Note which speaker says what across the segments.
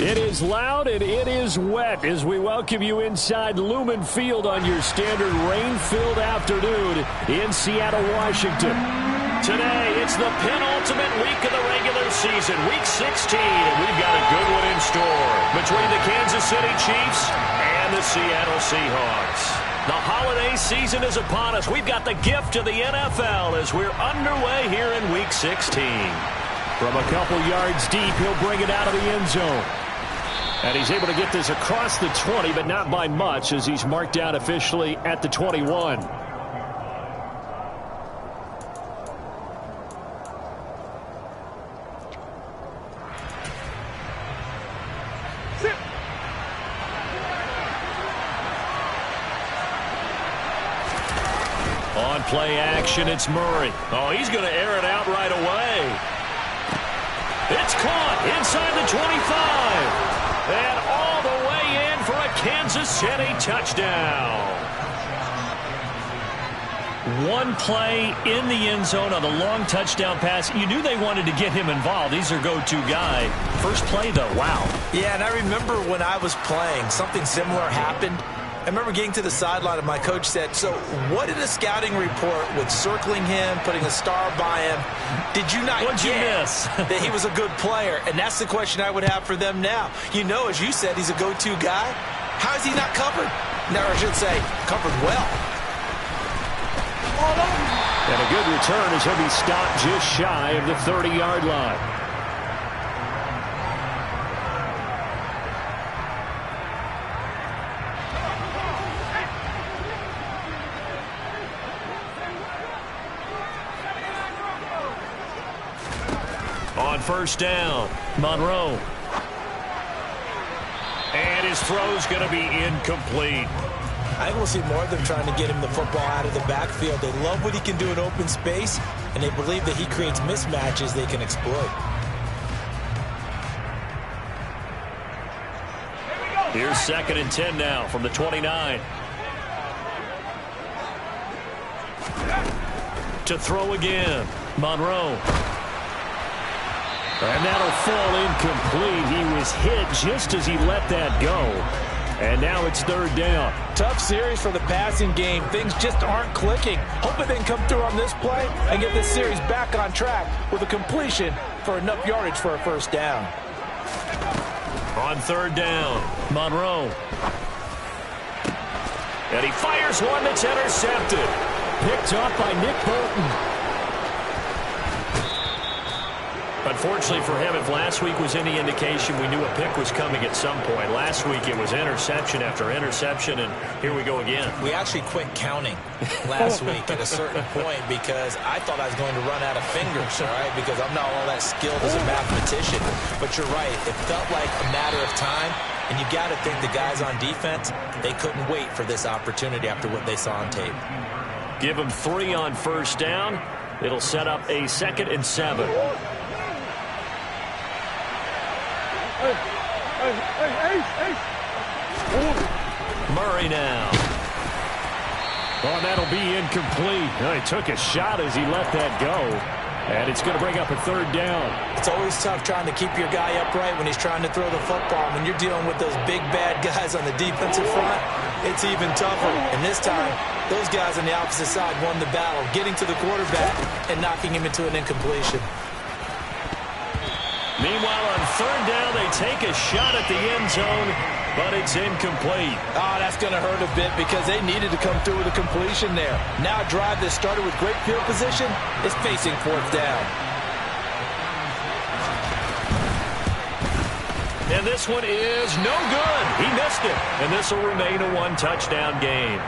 Speaker 1: It is loud and it is wet as we welcome you inside Lumen Field on your standard rain-filled afternoon in Seattle, Washington. Today, it's the penultimate week of the regular season, week 16, and we've got a good one in store between the Kansas City Chiefs and the Seattle Seahawks. The holiday season is upon us. We've got the gift of the NFL as we're underway here in week 16. From a couple yards deep, he'll bring it out of the end zone. And he's able to get this across the 20, but not by much as he's marked out officially at the 21. On play action, it's Murray. Oh, he's going to air it out right away. It's caught inside the 25. And all the way in for a Kansas City touchdown. One play in the end zone on the long touchdown pass. You knew they wanted to get him involved. He's their go-to guy. First play, though, wow.
Speaker 2: Yeah, and I remember when I was playing, something similar happened. I remember getting to the sideline and my coach said, so what did a scouting report with circling him, putting a star by him, did you not get that he was a good player? And that's the question I would have for them now. You know, as you said, he's a go-to guy. How is he not covered? Now, I should say, covered well.
Speaker 1: And a good return as he'll be stopped just shy of the 30-yard line. On first down, Monroe. And his throw's going to be incomplete.
Speaker 2: I think we'll see more of them trying to get him the football out of the backfield. They love what he can do in open space, and they believe that he creates mismatches they can exploit.
Speaker 1: Here's 2nd and 10 now from the 29. To throw again, Monroe. And that'll fall incomplete. He was hit just as he let that go. And now it's 3rd down.
Speaker 3: Tough series for the passing game. Things just aren't clicking. Hoping they can come through on this play and get this series back on track with a completion for enough yardage for a first down.
Speaker 1: On 3rd down, Monroe. And he fires one that's intercepted. Picked up by Nick Bolton. Unfortunately for him, if last week was any indication, we knew a pick was coming at some point. Last week it was interception after interception, and here we go again.
Speaker 2: We actually quit counting last week at a certain point because I thought I was going to run out of fingers, all right, because I'm not all that skilled as a mathematician. But you're right. It felt like a matter of time, and you got to think the guys on defense, they couldn't wait for this opportunity after what they saw on tape.
Speaker 1: Give them 3 on first down. It'll set up a 2nd and 7. Murray now. Oh, that'll be incomplete. He took a shot as he let that go. And it's going to bring up a 3rd down.
Speaker 2: It's always tough trying to keep your guy upright when he's trying to throw the football. When you're dealing with those big, bad guys on the defensive front, it's even tougher. And this time, those guys on the opposite side won the battle, getting to the quarterback and knocking him into an incompletion.
Speaker 1: Meanwhile, on 3rd down, they take a shot at the end zone, but it's incomplete.
Speaker 3: Oh, that's going to hurt a bit because they needed to come through with a completion there. Now a drive that started with great field position is facing 4th down.
Speaker 1: And this one is no good. He missed it. And this will remain a 1-touchdown game.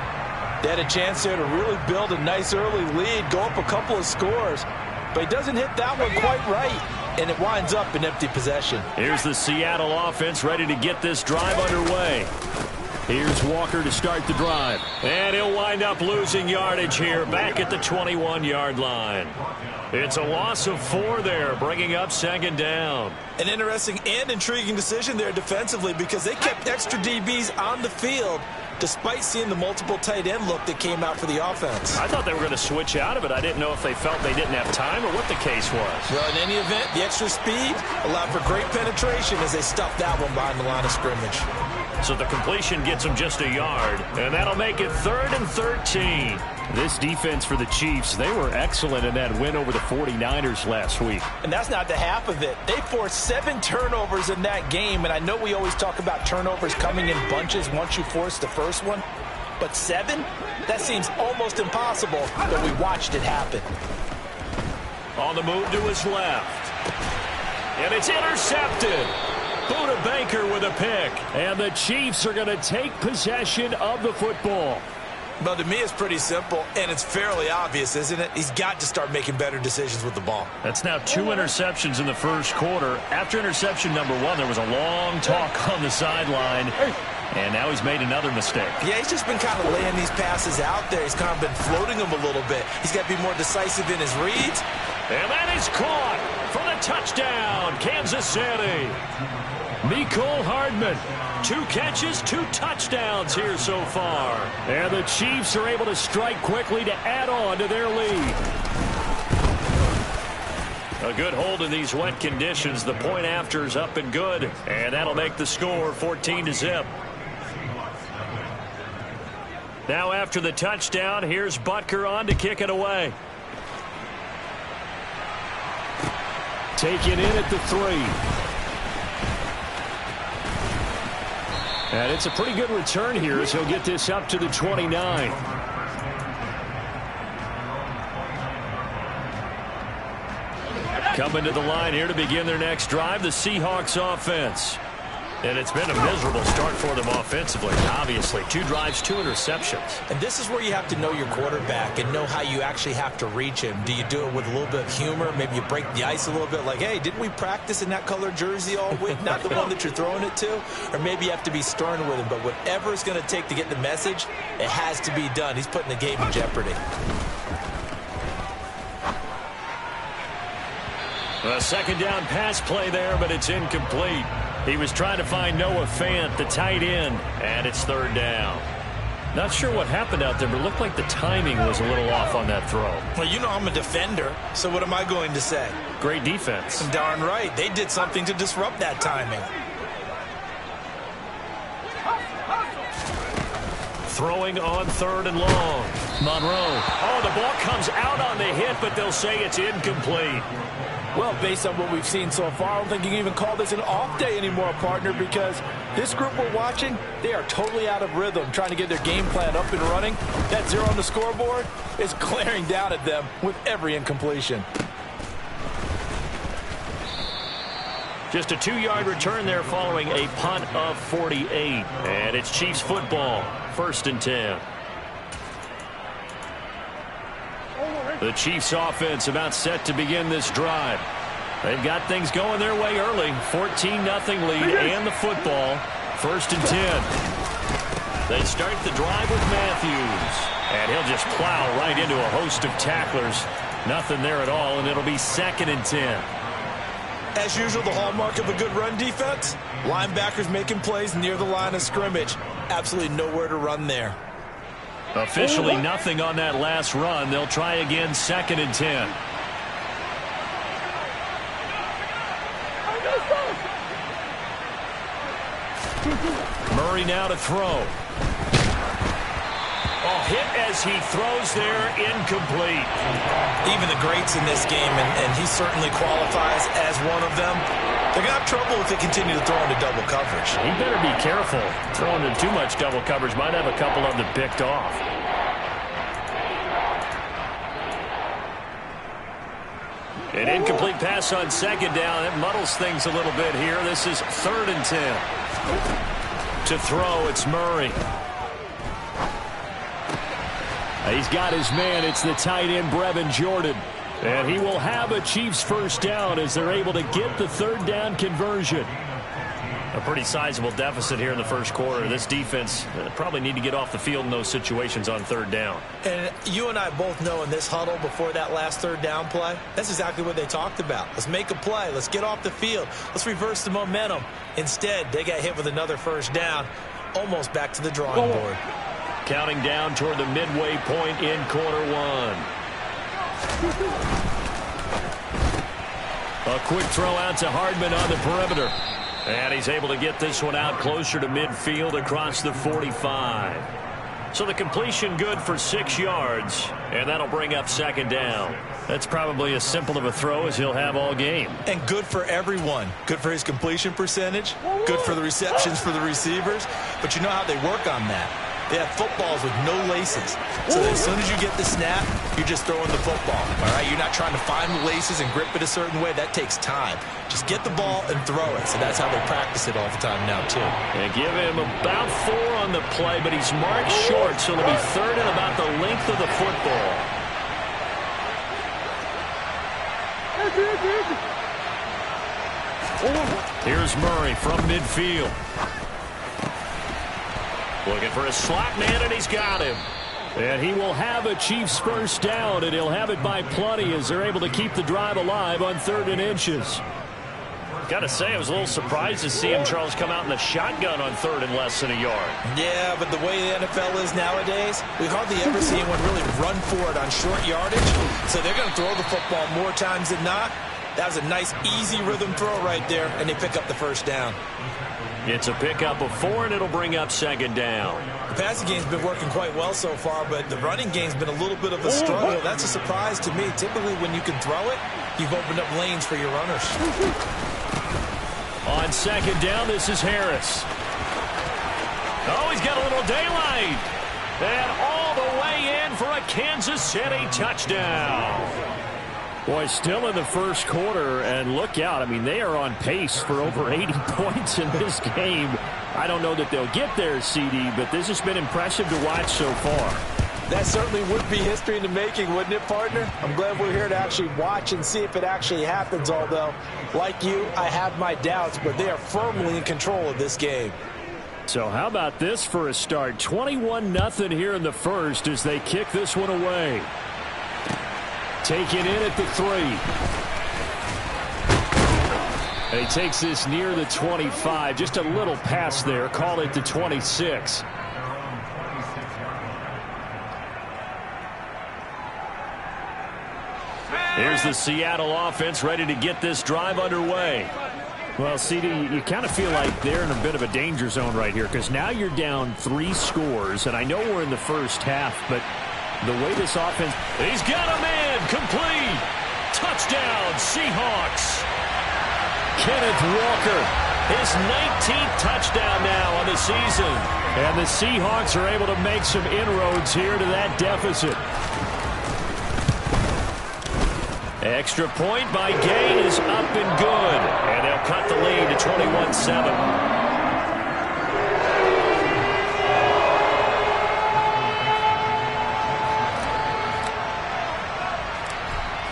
Speaker 3: They had a chance there to really build a nice early lead, go up a couple of scores. But he doesn't hit that one quite right. And it winds up in empty possession.
Speaker 1: Here's the Seattle offense ready to get this drive underway. Here's Walker to start the drive. And he'll wind up losing yardage here back at the 21-yard line. It's a loss of 4 there, bringing up second down.
Speaker 2: An interesting and intriguing decision there defensively because they kept extra DBs on the field despite seeing the multiple tight end look that came out for the offense.
Speaker 1: I thought they were going to switch out of it. I didn't know if they felt they didn't have time or what the case was.
Speaker 2: Well, in any event, the extra speed allowed for great penetration as they stuffed that one behind the line of scrimmage.
Speaker 1: So the completion gets them just a yard, and that'll make it 3rd and 13. This defense for the Chiefs, they were excellent in that win over the 49ers last week.
Speaker 3: And that's not the half of it. They forced 7 turnovers in that game, and I know we always talk about turnovers coming in bunches once you force the first one, but 7? That seems almost impossible, but we watched it happen.
Speaker 1: On the move to his left. And it's intercepted. Buda Baker with a pick. And the Chiefs are going to take possession of the football.
Speaker 2: Well, to me, it's pretty simple, and it's fairly obvious, isn't it? He's got to start making better decisions with the ball.
Speaker 1: That's now 2 interceptions in the first quarter. After interception number 1, there was a long talk on the sideline, and now he's made another mistake.
Speaker 2: Yeah, he's just been kind of laying these passes out there. He's kind of been floating them a little bit. He's got to be more decisive in his reads.
Speaker 1: And that is caught for the touchdown, Kansas City. Mecole Hardman, 2 catches, 2 touchdowns here so far. And the Chiefs are able to strike quickly to add on to their lead. A good hold in these wet conditions. The point after is up and good. And that'll make the score 14-0. Now after the touchdown, here's Butker on to kick it away. Taken in at the 3. And it's a pretty good return here as he'll get this up to the 29. Coming to the line here to begin their next drive, the Seahawks offense. And it's been a miserable start for them offensively. Obviously, 2 drives, 2 interceptions.
Speaker 2: And this is where you have to know your quarterback and know how you actually have to reach him. Do you do it with a little bit of humor? Maybe you break the ice a little bit like, hey, didn't we practice in that color jersey all week? Not the one that you're throwing it to. Or maybe you have to be stern with him. But whatever it's going to take to get the message, it has to be done. He's putting the game in jeopardy.
Speaker 1: A second down pass play there, but it's incomplete. He was trying to find Noah Fant, the tight end, and it's 3rd down. Not sure what happened out there, but it looked like the timing was a little off on that throw.
Speaker 2: Well, you know I'm a defender, so what am I going to say?
Speaker 1: Great defense.
Speaker 2: Darn right. They did something to disrupt that timing.
Speaker 1: Throwing on 3rd and long. Monroe. Oh, the ball comes out on the hit, but they'll say it's incomplete.
Speaker 3: Well, based on what we've seen so far, I don't think you can even call this an off day anymore, partner, because this group we're watching, they are totally out of rhythm, trying to get their game plan up and running. That 0 on the scoreboard is glaring down at them with every incompletion.
Speaker 1: Just a 2-yard return there following a punt of 48. And it's Chiefs football, 1st and 10. The Chiefs offense about set to begin this drive. They've got things going their way early. 14-0 lead and the football. 1st and 10. They start the drive with Matthews. And he'll just plow right into a host of tacklers. Nothing there at all, and it'll be 2nd and 10.
Speaker 2: As usual, the hallmark of a good run defense, linebackers making plays near the line of scrimmage. Absolutely nowhere to run there.
Speaker 1: Officially nothing on that last run. They'll try again, 2nd and 10. Murray now to throw. Oh, hit as he throws there, incomplete.
Speaker 2: Even the greats in this game, and he certainly qualifies as one of them, they're going to have trouble if they continue to throw into double coverage.
Speaker 1: He better be careful. Throwing into too much double coverage might have a couple of them picked off. An incomplete pass on 2nd down. It muddles things a little bit here. This is 3rd and 10. To throw, it's Murray. He's got his man. It's the tight end, Brevin Jordan. And he will have a Chiefs 1st down as they're able to get the 3rd down conversion. A pretty sizable deficit here in the first quarter. This defense probably need to get off the field in those situations on third down.
Speaker 2: And you and I both know in this huddle before that last third down play, that's exactly what they talked about. Let's make a play. Let's get off the field. Let's reverse the momentum. Instead, they got hit with another first down, almost back to the drawing board.
Speaker 1: Counting down toward the midway point in quarter one. A quick throw out to Hardman on the perimeter. And he's able to get this one out closer to midfield across the 45. So the completion good for 6 yards, and that'll bring up second down. That's probably as simple of a throw as he'll have all game.
Speaker 2: And good for everyone. Good for his completion percentage. Good for the receptions for the receivers. But you know how they work on that. They have footballs with no laces. So that as soon as you get the snap, you're just throwing the football. All right? You're not trying to find the laces and grip it a certain way. That takes time. Just get the ball and throw it. So that's how they practice it all the time now, too.
Speaker 1: And give him about 4 on the play, but he's marked short, so it'll be third and about the length of the football. Here's Murray from midfield. Looking for a slot man, and he's got him. And he will have a Chiefs first down, and he'll have it by plenty as they're able to keep the drive alive on 3rd and inches. Got to say, I was a little surprised to see him, Charles, come out in the shotgun on 3rd and less than a yard.
Speaker 2: Yeah, but the way the NFL is nowadays, we hardly ever see anyone really run for it on short yardage. So they're going to throw the football more times than not. That was a nice, easy rhythm throw right there, and they pick up the first down.
Speaker 1: It's a pickup of 4, and it'll bring up second down.
Speaker 2: The passing game's been working quite well so far, but the running game's been a little bit of a struggle. That's a surprise to me. Typically, when you can throw it, you've opened up lanes for your runners.
Speaker 1: On second down, this is Harris. Oh, he's got a little daylight. And all the way in for a Kansas City touchdown. Boy, still in the first quarter, and look out. I mean, they are on pace for over 80 points in this game. I don't know that they'll get there, CD, but this has been impressive to watch so far.
Speaker 3: That certainly would be history in the making, wouldn't it, partner? I'm glad we're here to actually watch and see if it actually happens, although, like you, I have my doubts, but they are firmly in control of this game.
Speaker 1: So how about this for a start? 21-0 here in the first as they kick this one away. Taken in at the 3. And he takes this near the 25. Just a little pass there. Call it the 26. Here's the Seattle offense ready to get this drive underway. Well, CD, you kind of feel like they're in a bit of a danger zone right here because now you're down 3 scores. And I know we're in the first half, but the way this offense... He's got a man complete. Touchdown, Seahawks. Kenneth Walker, his 19th touchdown now on the season. And the Seahawks are able to make some inroads here to that deficit. Extra point by Gain is up and good. And they'll cut the lead to 21-7.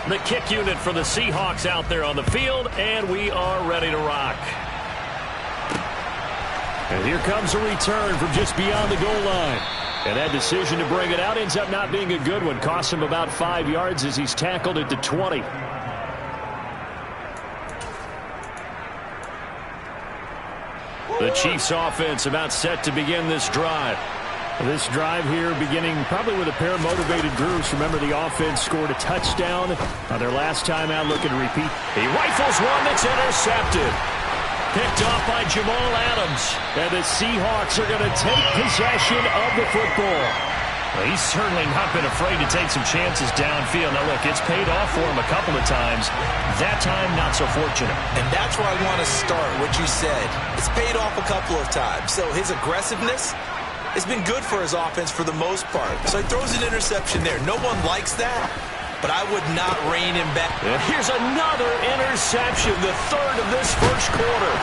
Speaker 1: The kick unit for the Seahawks out there on the field, and we are ready to rock. And here comes a return from just beyond the goal line. And that decision to bring it out ends up not being a good one. Costs him about 5 yards as he's tackled at the 20. The Chiefs offense about set to begin this drive. This drive here beginning probably with a pair of motivated groups. Remember, the offense scored a touchdown on their last time out, looking to repeat. He rifles one that's intercepted. Picked off by Jamal Adams. And the Seahawks are going to take possession of the football. Well, he's certainly not been afraid to take some chances downfield. Now, look, it's paid off for him a couple of times. That time, not so fortunate.
Speaker 2: And that's where I want to start, what you said. It's paid off a couple of times. So his aggressiveness... it's been good for his offense for the most part. So he throws an interception there. No one likes that, but I would not rein him back.
Speaker 1: And here's another interception, the 3rd of this first quarter.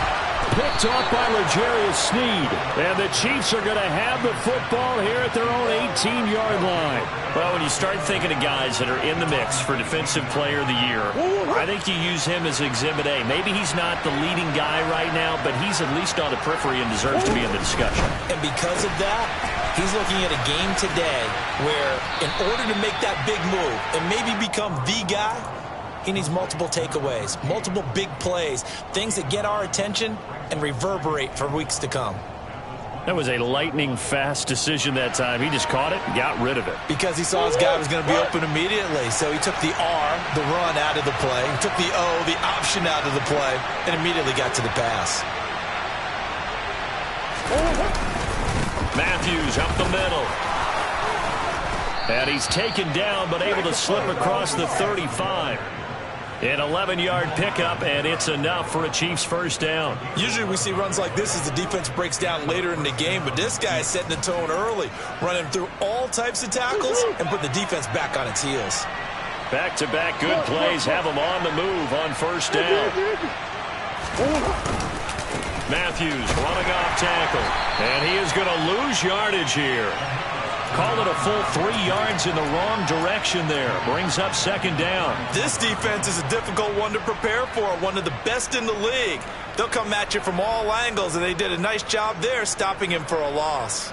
Speaker 1: picked off by L'Jarius Sneed. And the Chiefs are going to have the football here at their own 18-yard line.
Speaker 4: Well, when you start thinking of guys that are in the mix for Defensive Player of the Year, I think you use him as Exhibit A. Maybe he's not the leading guy right now, but he's at least on the periphery and deserves to be in the discussion.
Speaker 2: And because of that, he's looking at a game today where in order to make that big move and maybe become the guy, he needs multiple takeaways, multiple big plays, things that get our attention and reverberate for weeks to come.
Speaker 1: That was a lightning-fast decision that time. He just caught it and got rid of it.
Speaker 2: Because he saw his guy was going to be open immediately. So he took the R, the run, out of the play. He took the O, the option, out of the play, and immediately got to the pass.
Speaker 1: Matthews up the middle. And he's taken down but able to slip across the 35. An 11-yard pickup, and it's enough for a Chiefs first down.
Speaker 2: Usually we see runs like this as the defense breaks down later in the game, but this guy is setting the tone early, running through all types of tackles and put the defense back on its heels.
Speaker 1: Back-to-back good plays have him on the move on first down. Matthews running off tackle, and he is going to lose yardage here. Call it a full 3 yards in the wrong direction there. Brings up second down.
Speaker 2: This defense is a difficult one to prepare for, one of the best in the league. They'll come at you from all angles, and they did a nice job there stopping him for a loss.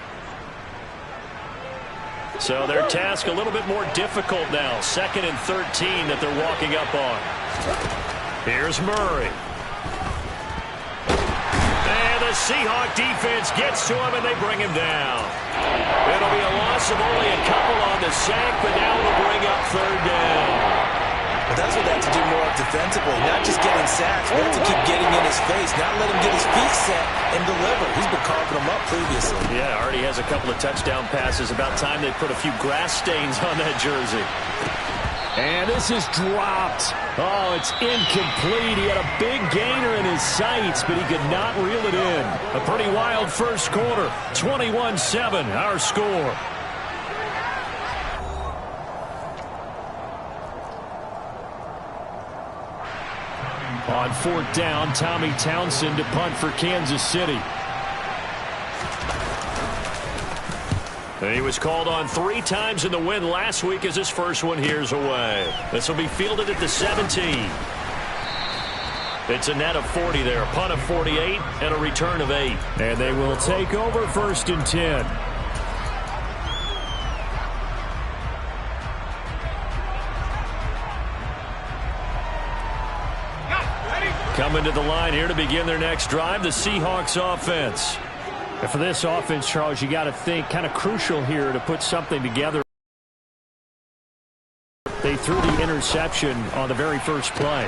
Speaker 1: So their task a little bit more difficult now. 2nd and 13 that they're walking up on. Here's Murray. And the Seahawks defense gets to him, and they bring him down. It'll be a loss of only a couple on the sack, but now it'll bring up third down.
Speaker 2: But that's what they have to do more of defensively, not just getting sacks, but to keep getting in his face, not let him get his feet set and deliver. He's been carving them up previously.
Speaker 1: Yeah, already has a couple of touchdown passes. About time they put a few grass stains on that jersey. And this is dropped. Oh, it's incomplete. He had a big gainer in his sights, but he could not reel it in. A pretty wild first quarter. 21-7, our score. On 4th down, Tommy Townsend to punt for Kansas City. He was called on 3 times in the win last week as his first one here's away. This will be fielded at the 17. It's a net of 40 there. A punt of 48 and a return of 8. And they will take over 1st and 10. Coming to the line here to begin their next drive, the Seahawks offense. And for this offense, Charles, you got to think kind of crucial here to put something together. They threw the interception on the very first play.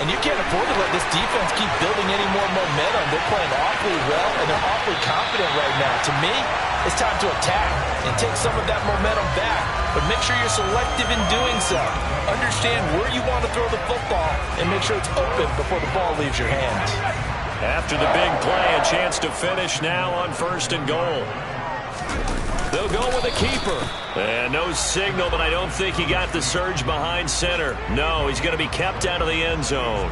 Speaker 2: And you can't afford to let this defense keep building any more momentum. They're playing awfully well, and they're awfully confident right now. To me, it's time to attack and take some of that momentum back. But make sure you're selective in doing so. Understand where you want to throw the football and make sure it's open before the ball leaves your hand.
Speaker 1: After the big play, a chance to finish now on 1st and goal. They'll go with a keeper. And no signal, but I don't think he got the surge behind center. No, he's going to be kept out of the end zone.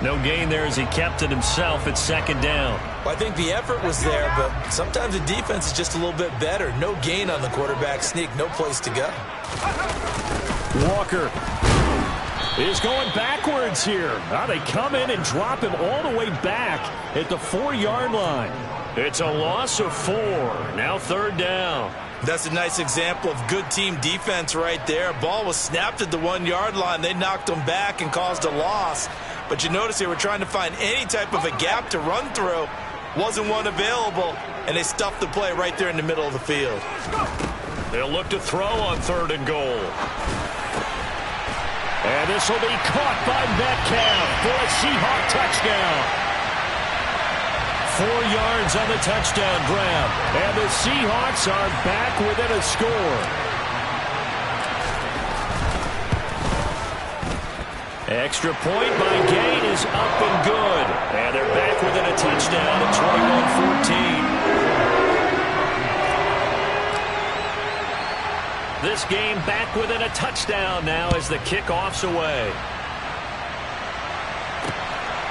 Speaker 1: No gain there as he kept it himself at 2nd down.
Speaker 2: Well, I think the effort was there, but sometimes the defense is just a little bit better. No gain on the quarterback sneak, no place to go.
Speaker 1: Walker is going backwards here. Now they come in and drop him all the way back at the 4-yard line. It's a loss of 4. Now 3rd down.
Speaker 2: That's a nice example of good team defense right there. Ball was snapped at the 1-yard line. They knocked him back and caused a loss. But you notice they were trying to find any type of a gap to run through. Wasn't one available, and they stuffed the play right there in the middle of the field.
Speaker 1: They'll look to throw on 3rd and goal. And this will be caught by Metcalf for a Seahawk touchdown. 4 yards on the touchdown grab. And the Seahawks are back within a score. Extra point by Gain is up and good. And they're back within a touchdown at 21-14. This game back within a touchdown now as the kickoff's away.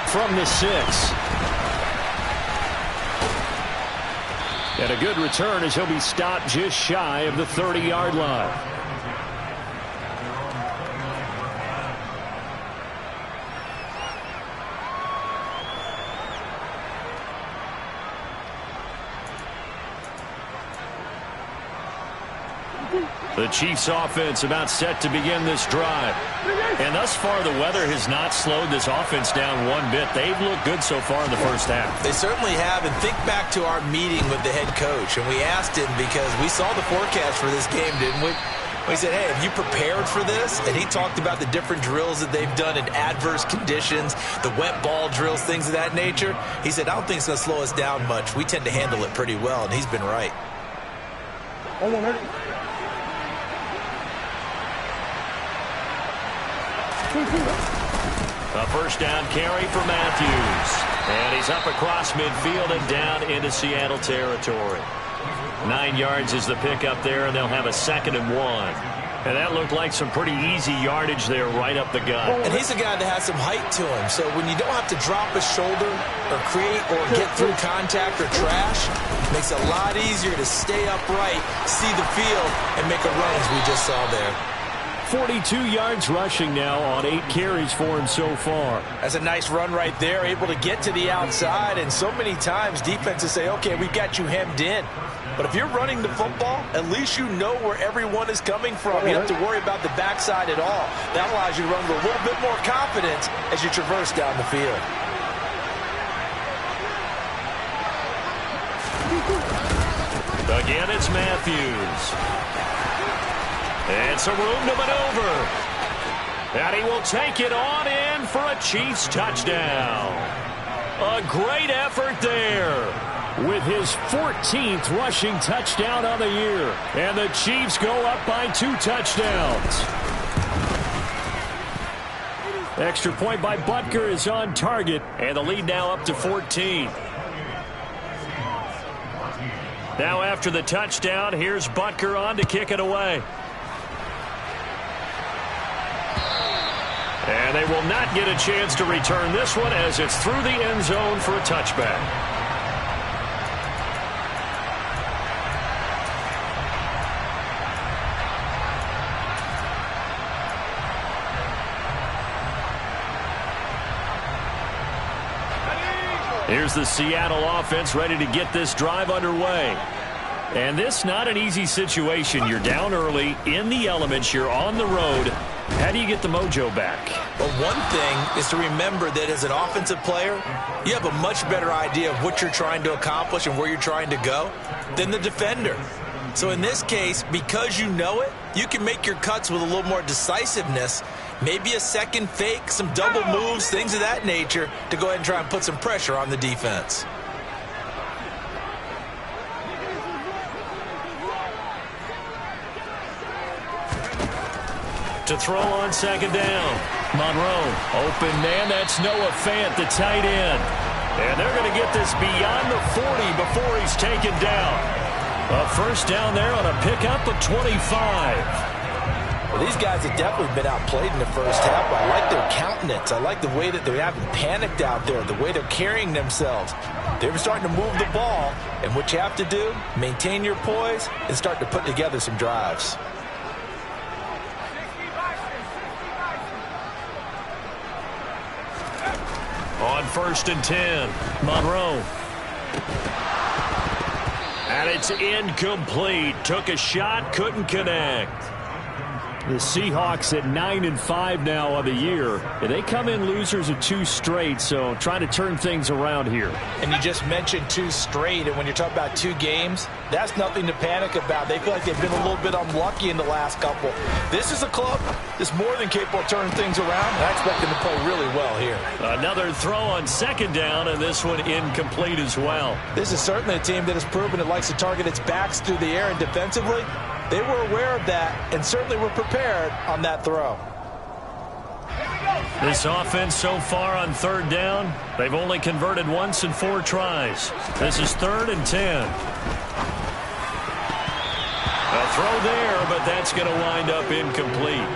Speaker 1: From the 6. And a good return as he'll be stopped just shy of the 30-yard line. The Chiefs offense about set to begin this drive. And thus far, the weather has not slowed this offense down one bit. They've looked good so far in the first half.
Speaker 2: They certainly have. And think back to our meeting with the head coach. And we asked him because we saw the forecast for this game, didn't we? We said, hey, have you prepared for this? And he talked about the different drills that they've done in adverse conditions, the wet ball drills, things of that nature. He said, I don't think it's going to slow us down much. We tend to handle it pretty well, and he's been right.
Speaker 1: A first down carry for Matthews. And he's up across midfield and down into Seattle territory. 9 yards is the pickup there, and they'll have a 2nd and 1. And that looked like some pretty easy yardage there right up the gut.
Speaker 2: And he's a guy that has some height to him. So when you don't have to drop a shoulder or create or get through contact or trash, it makes it a lot easier to stay upright, see the field, and make a run as we just saw there.
Speaker 1: 42 yards rushing now on 8 carries for him so far.
Speaker 3: That's a nice run right there, able to get to the outside. And so many times defenses say, okay, we've got you hemmed in. But if you're running the football, at least you know where everyone is coming from. You don't have to worry about the backside at all. That allows you to run with a little bit more confidence as you traverse down the field.
Speaker 1: Again, it's Matthews. And some room to maneuver. And he will take it on in for a Chiefs touchdown. A great effort there with his 14th rushing touchdown on the year. And the Chiefs go up by 2 touchdowns. Extra point by Butker is on target. And the lead now up to 14. Now after the touchdown, here's Butker on to kick it away. And they will not get a chance to return this one as it's through the end zone for a touchback. Here's the Seattle offense ready to get this drive underway. And this not an easy situation. You're down early, in the elements, you're on the road. How do you get the mojo back?
Speaker 2: Well, one thing is to remember that as an offensive player, you have a much better idea of what you're trying to accomplish and where you're trying to go than the defender. So in this case, because you know it, you can make your cuts with a little more decisiveness, maybe a second fake, some double moves, things of that nature, to go ahead and try and put some pressure on the defense.
Speaker 1: To throw on 2nd down. Monroe, open man, that's Noah Fant, the tight end. And they're going to get this beyond the 40 before he's taken down. A first down there on a pickup of 25.
Speaker 3: Well, these guys have definitely been outplayed in the first half. I like their countenance. I like the way that they haven't panicked out there, the way they're carrying themselves. They're starting to move the ball, and what you have to do, maintain your poise and start to put together some drives.
Speaker 1: On 1st and 10, Monroe. And it's incomplete. Took a shot, couldn't connect. The Seahawks at 9-5 now on the year. And they come in losers of 2 straight, so trying to turn things around here.
Speaker 3: And you just mentioned 2 straight, and when you're talking about 2 games, that's nothing to panic about. They feel like they've been a little bit unlucky in the last couple. This is a club that's more than capable of turning things around, and I expect them to play really well here.
Speaker 1: Another throw on 2nd down, and this one incomplete as well.
Speaker 3: This is certainly a team that has proven it likes to target its backs through the air, and defensively, they were aware of that and certainly were prepared on that throw.
Speaker 1: This offense so far on 3rd down, they've only converted once in 4 tries. This is 3rd and 10. A throw there, but that's going to wind up incomplete.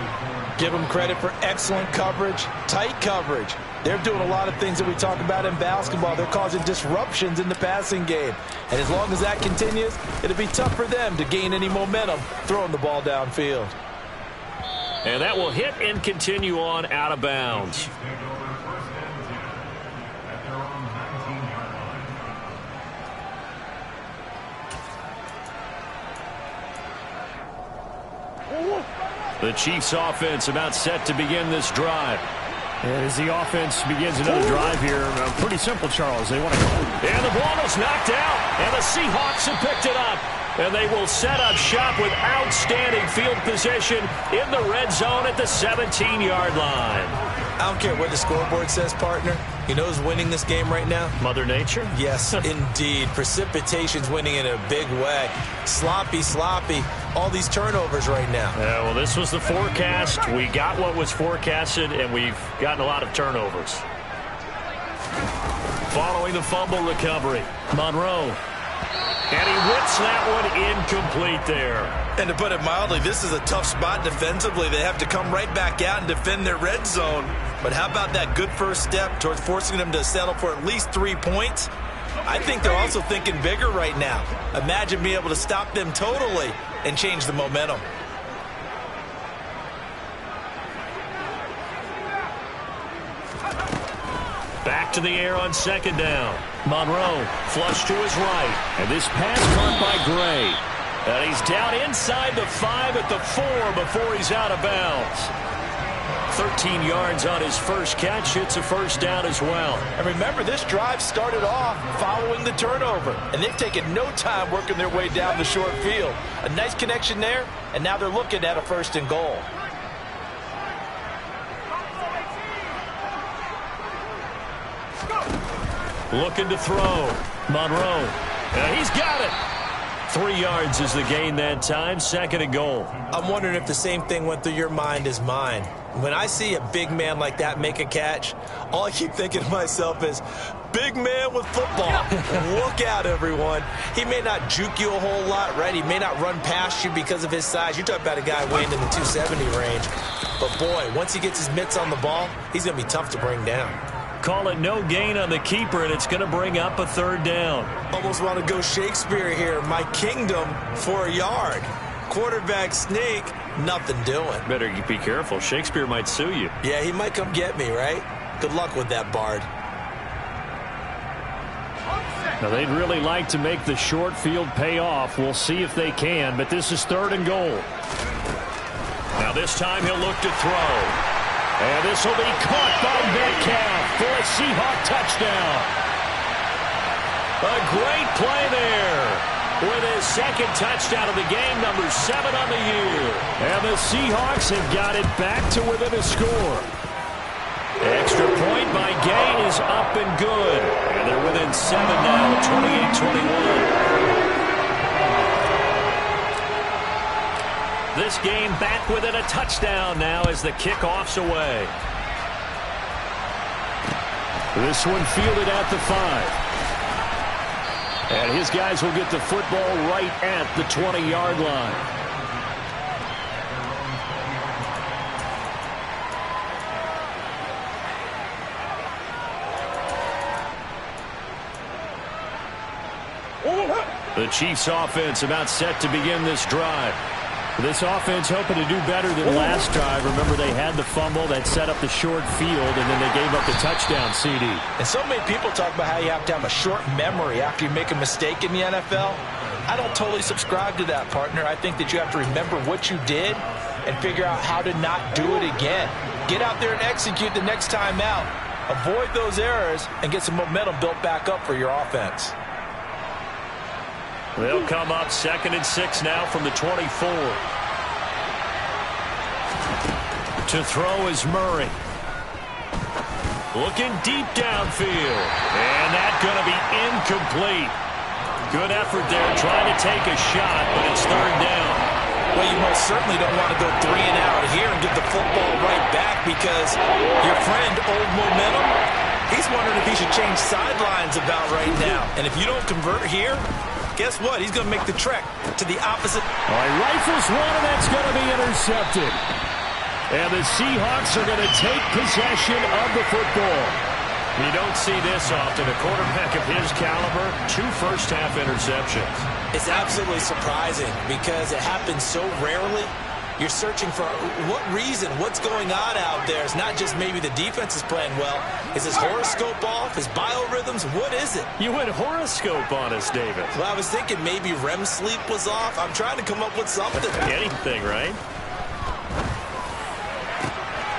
Speaker 2: Give them credit for excellent coverage, tight coverage. They're doing a lot of things that we talk about in basketball. They're causing disruptions in the passing game. And as long as that continues, it'll be tough for them to gain any momentum throwing the ball downfield.
Speaker 1: And that will hit and continue on out of bounds. The Chiefs offense about set to begin this drive.
Speaker 5: And as the offense begins another drive here, pretty simple, Charles. They want to go.
Speaker 1: And the ball is knocked out, and the Seahawks have picked it up. And they will set up shop with outstanding field position in the red zone at the 17-yard line.
Speaker 2: I don't care what the scoreboard says, partner. You know who's winning this game right now?
Speaker 1: Mother Nature?
Speaker 2: Yes, indeed. Precipitation's winning in a big way. Sloppy, all these turnovers right now.
Speaker 1: Yeah, well, this was the forecast. We got what was forecasted, and we've gotten a lot of turnovers. Following the fumble recovery, Monroe. And he whips that one incomplete there.
Speaker 3: And to put it mildly, this is a tough spot defensively. They have to come right back out and defend their red zone. But how about that good first step towards forcing them to settle for at least 3 points? I think they're also thinking bigger right now. Imagine being able to stop them totally and change the momentum.
Speaker 1: Back to the air on second down. Monroe flush to his right. And this pass caught by Gray. And he's down inside the 5 at the 4 before he's out of bounds. 13 yards on his first catch. It's a first down as well.
Speaker 3: And remember, this drive started off following the turnover. And they've taken no time working their way down the short field. A nice connection there, and now they're looking at a first and goal.
Speaker 1: Looking to throw. Monroe. And he's got it. 3 yards is the gain that time. Second and goal.
Speaker 2: I'm wondering if the same thing went through your mind as mine. When I see a big man like that make a catch, all I keep thinking to myself is, big man with football. Look out, everyone. He may not juke you a whole lot, right? He may not run past you because of his size. You're talking about a guy weighing in the 270 range. But, boy, once he gets his mitts on the ball, he's going to be tough to bring down.
Speaker 1: Call it no gain on the keeper, and it's going to bring up a third down.
Speaker 2: Almost want to go Shakespeare here. My kingdom for a yard. Quarterback sneak, nothing doing.
Speaker 1: Better be careful. Shakespeare might sue you.
Speaker 2: Yeah, he might come get me, right? Good luck with that, Bard.
Speaker 5: Now, they'd really like to make the short field pay off. We'll see if they can, but this is third and goal.
Speaker 1: Now this time he'll look to throw. And this will be caught by Metcalf for a Seahawk touchdown. A great play there with his second touchdown of the game, number 7 on the year.
Speaker 5: And the Seahawks have got it back to within a score.
Speaker 1: Extra point by Gay is up and good. And they're within 7 now, 28-21. This game back within a touchdown now as the kickoff's away.
Speaker 5: This one fielded at the 5. And his guys will get the football right at the 20-yard line.
Speaker 1: The Chiefs offense about set to begin this drive.
Speaker 5: This offense hoping to do better than last drive. Remember, they had the fumble that set up the short field, and then they gave up the touchdown CD.
Speaker 3: And so many people talk about how you have to have a short memory after you make a mistake in the NFL. I don't totally subscribe to that, partner. I think that you have to remember what you did and figure out how to not do it again. Get out there and execute the next time out. Avoid those errors and get some momentum built back up for your offense.
Speaker 1: They'll come up 2nd and 6 now from the 24. To throw is Murray. Looking deep downfield. And that's going to be incomplete. Good effort there trying to take a shot, but it's third down.
Speaker 2: Well, you most certainly don't want to go 3 and out here and get the football right back because your friend, Old Momentum, he's wondering if he should change sidelines about right now. And if you don't convert here, guess what? He's going to make the trek to the opposite.
Speaker 5: All right, rifles one, and that's going to be intercepted.
Speaker 1: And the Seahawks are going to take possession of the football.
Speaker 4: You don't see this often. A quarterback of his caliber, 2 first-half interceptions.
Speaker 2: It's absolutely surprising because it happens so rarely. You're searching for what reason, what's going on out there. It's not just maybe the defense is playing well. Is his horoscope off? His biorhythms? What is it?
Speaker 4: You went horoscope on us, David.
Speaker 2: Well, I was thinking maybe REM sleep was off. I'm trying to come up with something.
Speaker 4: Anything, right?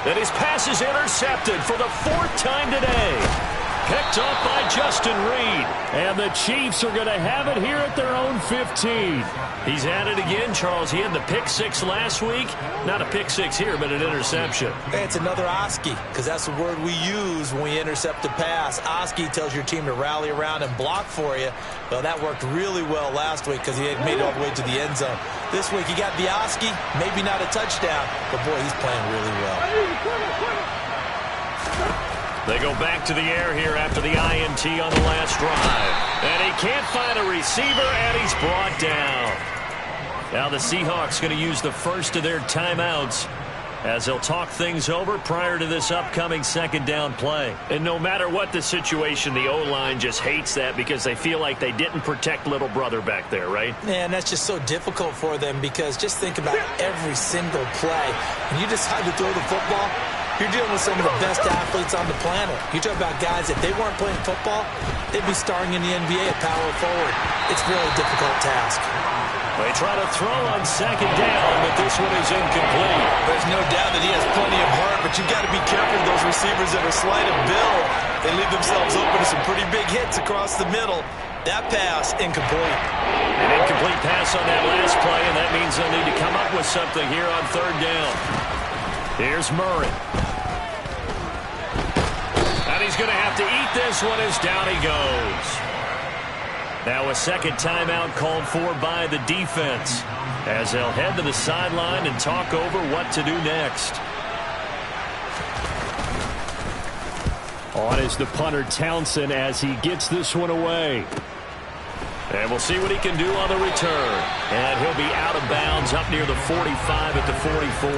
Speaker 4: And his pass is intercepted for the 4th time today. Picked up by Justin Reed.
Speaker 1: And the Chiefs are going to have it here at their own 15.
Speaker 4: He's at it again, Charles. He had the pick 6 last week. Not a pick 6 here, but an interception.
Speaker 2: Hey, it's another Oski, because that's the word we use when we intercept a pass. Oski tells your team to rally around and block for you. Well, that worked really well last week because he had made it all the way to the end zone. This week, he got the Oski, maybe not a touchdown, but boy, he's playing really well.
Speaker 4: They go back to the air here after the INT on the last drive. And he can't find a receiver, and he's brought down. Now the Seahawks going to use the first of their timeouts as they'll talk things over prior to this upcoming 2nd down play.
Speaker 1: And no matter what the situation, the O-line just hates that because they feel like they didn't protect little brother back there, right?
Speaker 2: Yeah, and that's just so difficult for them because just think about every single play. When you decide to throw the football, you're dealing with some of the best athletes on the planet. You talk about guys, if they weren't playing football, they'd be starring in the NBA at power forward. It's really a difficult task.
Speaker 1: They try to throw on 2nd down, but this one is incomplete.
Speaker 3: There's no doubt that he has plenty of heart, but you've got to be careful of those receivers that are slight of build. They leave themselves open to some pretty big hits across the middle. That pass, incomplete.
Speaker 1: An incomplete pass on that last play, and that means they'll need to come up with something here on 3rd down. Here's Murray. And he's going to have to eat this one as down he goes. Now a 2nd timeout called for by the defense as they'll head to the sideline and talk over what to do next. On is the punter Townsend as he gets this one away. And we'll see what he can do on the return. And he'll be out of bounds up near the 45 at the 44.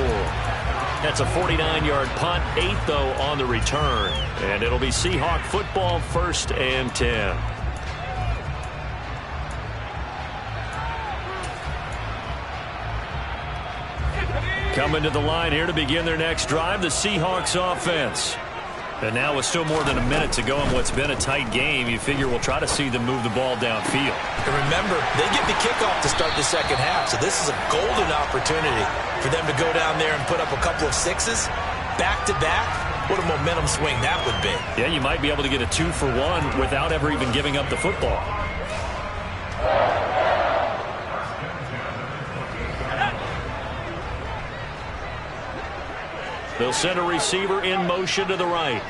Speaker 1: That's a 49-yard punt, 8 though on the return. And it'll be Seahawk football, 1st and 10. Coming to the line here to begin their next drive, the Seahawks offense. And now with still more than a minute to go in what's been a tight game, you figure we'll try to see them move the ball downfield.
Speaker 2: And remember, they get the kickoff to start the 2nd half, so this is a golden opportunity for them to go down there and put up a couple of 6s back-to-back. What a momentum swing that would be.
Speaker 1: Yeah, you might be able to get a 2-for-1 without ever even giving up the football. They'll send a receiver in motion to the right.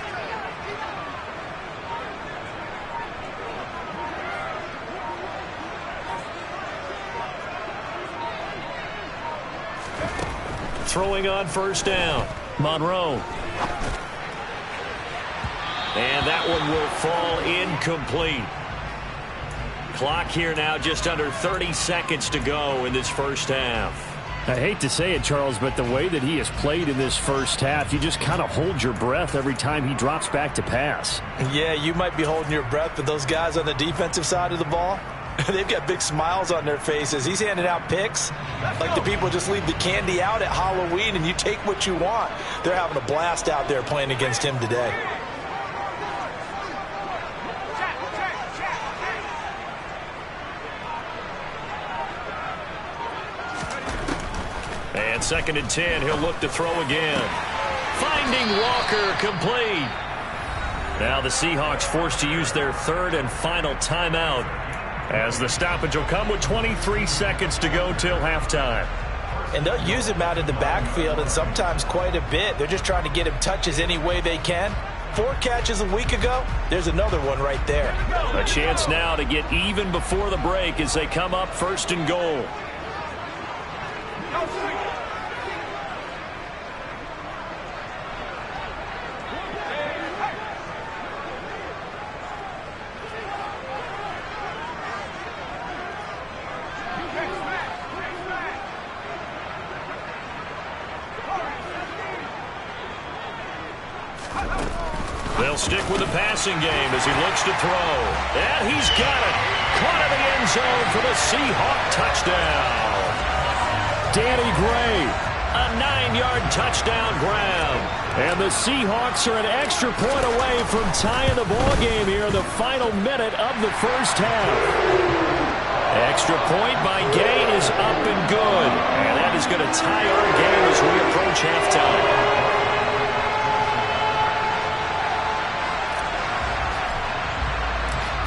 Speaker 1: Throwing on 1st down. Monroe. And that one will fall incomplete. Clock here now just under 30 seconds to go in this 1st half. I hate to say it, Charles, but the way that he has played in this 1st half, you just kind of hold your breath every time he drops back to pass.
Speaker 3: Yeah, you might be holding your breath, but those guys on the defensive side of the ball, they've got big smiles on their faces. He's handing out picks like the people just leave the candy out at Halloween and you take what you want. They're having a blast out there playing against him today.
Speaker 1: And 2nd and 10, he'll look to throw again. Finding Walker, complete. Now the Seahawks forced to use their 3rd and final timeout as the stoppage will come with 23 seconds to go till halftime.
Speaker 3: And they'll use him out in the backfield and sometimes quite a bit. They're just trying to get him touches any way they can. 4 catches a week ago. There's another one right there.
Speaker 1: A chance now to get even before the break as they come up 1st and goal.
Speaker 4: They'll stick with the passing game as he looks to throw. And he's got it. Caught in the end zone for the Seahawk touchdown.
Speaker 5: Danny Gray.
Speaker 4: A 9-yard touchdown grab.
Speaker 5: And the Seahawks are an extra point away from tying the ball game here in the final minute of the first half.
Speaker 4: Extra point by Gay is up and good. And that is going to tie our game as we approach halftime.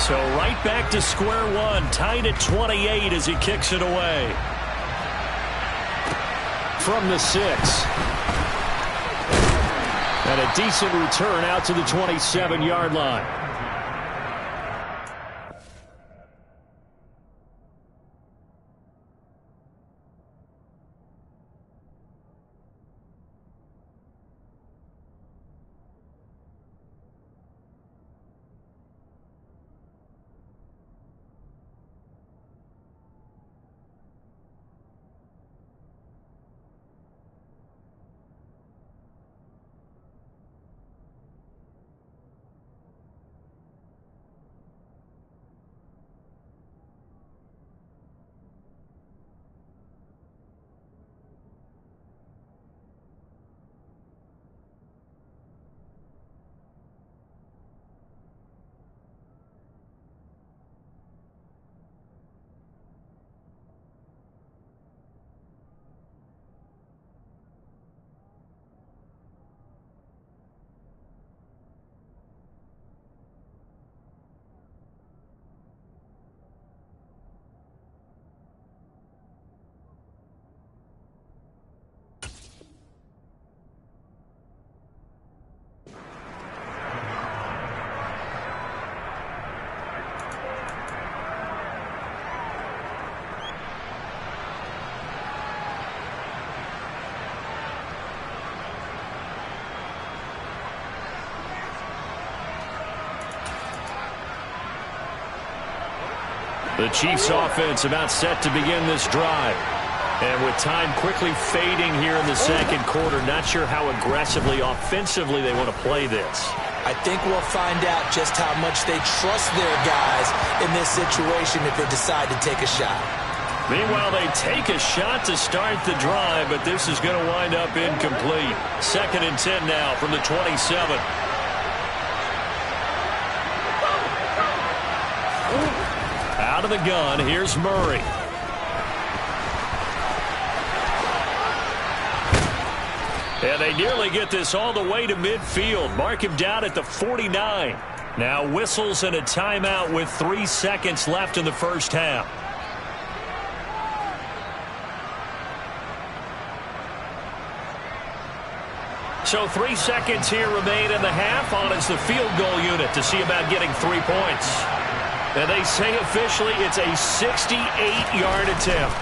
Speaker 4: So right back to square one, tied at 28 as he kicks it away.
Speaker 5: From the 6. And a decent return out to the 27-yard line. The Chiefs offense about set to begin this drive. And with time quickly fading here in the second quarter, not sure how aggressively, offensively they want to play this.
Speaker 2: I think we'll find out just how much they trust their guys in this situation if they decide to take a shot.
Speaker 4: Meanwhile, they take a shot to start the drive, but this is going to wind up incomplete. 2nd and 10 now from the 27. Out of the gun, here's Murray. And they nearly get this all the way to midfield. Mark him down at the 49. Now whistles and a timeout with 3 seconds left in the first half. So 3 seconds here remain in the half. On is the field goal unit to see about getting 3 points. And they say officially it's a 68-yard attempt.